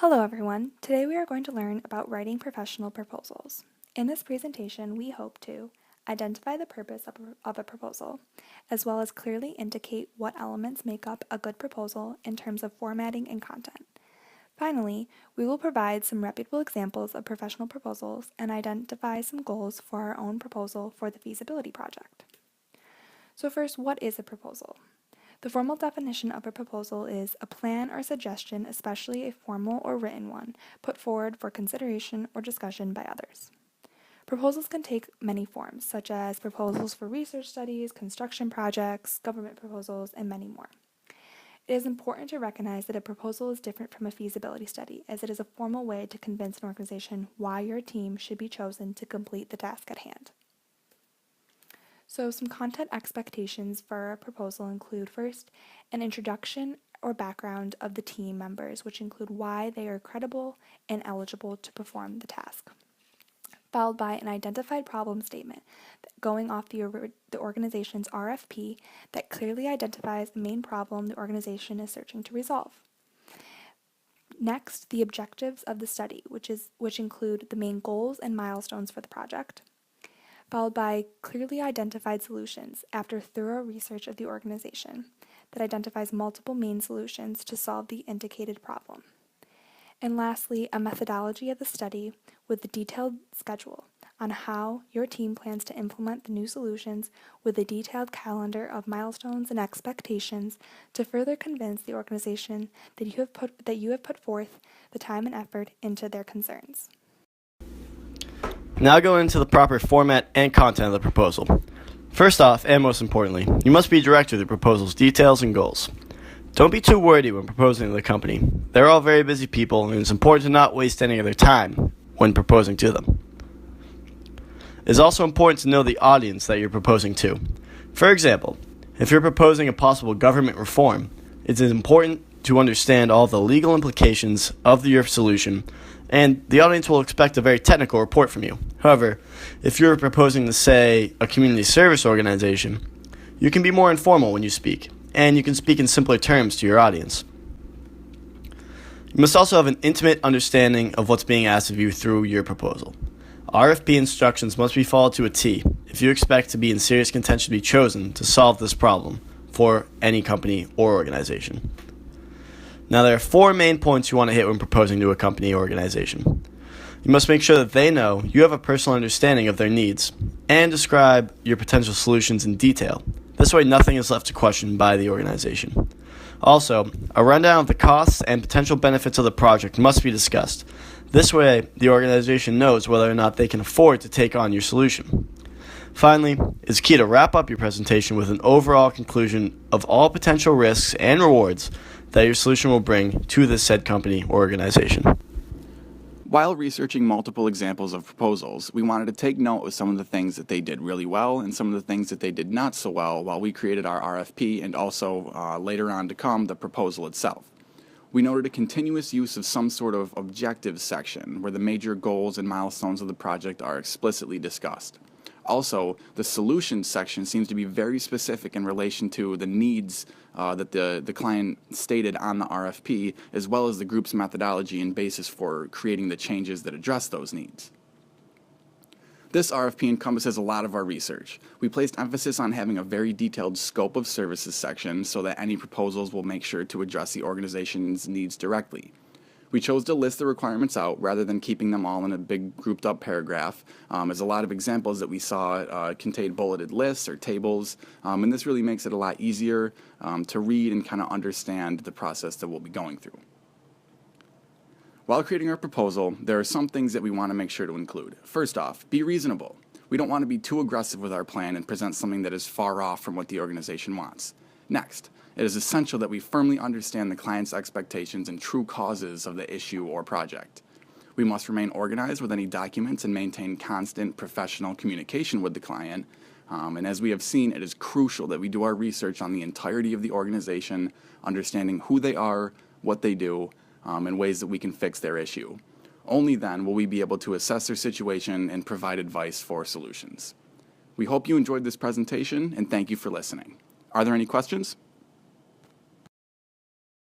Hello everyone, today we are going to learn about writing professional proposals. In this presentation, we hope to identify the purpose of a proposal, as well as clearly indicate what elements make up a good proposal in terms of formatting and content. Finally, we will provide some reputable examples of professional proposals and identify some goals for our own proposal for the feasibility project. So first, what is a proposal? The formal definition of a proposal is a plan or suggestion, especially a formal or written one, put forward for consideration or discussion by others. Proposals can take many forms, such as proposals for research studies, construction projects, government proposals, and many more. It is important to recognize that a proposal is different from a feasibility study, as it is a formal way to convince an organization why your team should be chosen to complete the task at hand. So some content expectations for a proposal include first, an introduction or background of the team members, which include why they are credible and eligible to perform the task, followed by an identified problem statement going off the organization's RFP that clearly identifies the main problem the organization is searching to resolve. Next, the objectives of the study, which include the main goals and milestones for the project, followed by clearly identified solutions after thorough research of the organization that identifies multiple main solutions to solve the indicated problem. And lastly, a methodology of the study with a detailed schedule on how your team plans to implement the new solutions with a detailed calendar of milestones and expectations to further convince the organization that you have put forth the time and effort into their concerns. Now go into the proper format and content of the proposal. First off, and most importantly, you must be direct with your proposal's details and goals. Don't be too wordy when proposing to the company. They're all very busy people, and it's important to not waste any of their time when proposing to them. It's also important to know the audience that you're proposing to. For example, if you're proposing a possible government reform, it is important to understand all the legal implications of your solution, and the audience will expect a very technical report from you. However, if you're proposing to, say, a community service organization, you can be more informal when you speak, and you can speak in simpler terms to your audience. You must also have an intimate understanding of what's being asked of you through your proposal. RFP instructions must be followed to a T if you expect to be in serious contention to be chosen to solve this problem for any company or organization. Now, there are 4 main points you want to hit when proposing to a company or organization. You must make sure that they know you have a personal understanding of their needs and describe your potential solutions in detail. This way, nothing is left to question by the organization. Also, a rundown of the costs and potential benefits of the project must be discussed. This way, the organization knows whether or not they can afford to take on your solution. Finally, it's key to wrap up your presentation with an overall conclusion of all potential risks and rewards that your solution will bring to this said company or organization. While researching multiple examples of proposals, we wanted to take note of some of the things that they did really well and some of the things that they did not so well while we created our RFP and also later on to come the proposal itself. We noted a continuous use of some sort of objectives section where the major goals and milestones of the project are explicitly discussed. Also, the solutions section seems to be very specific in relation to the needs that the client stated on the RFP, as well as the group's methodology and basis for creating the changes that address those needs. This RFP encompasses a lot of our research. We placed emphasis on having a very detailed scope of services section so that any proposals will make sure to address the organization's needs directly. We chose to list the requirements out rather than keeping them all in a big grouped up paragraph, as a lot of examples that we saw contained bulleted lists or tables, and this really makes it a lot easier to read and kind of understand the process that we'll be going through. While creating our proposal, there are some things that we want to make sure to include. First off, be reasonable. We don't want to be too aggressive with our plan and present something that is far off from what the organization wants. Next, it is essential that we firmly understand the client's expectations and true causes of the issue or project. We must remain organized with any documents and maintain constant professional communication with the client. And as we have seen, it is crucial that we do our research on the entirety of the organization, understanding who they are, what they do, and ways that we can fix their issue. Only then will we be able to assess their situation and provide advice for solutions. We hope you enjoyed this presentation, and thank you for listening. Are there any questions?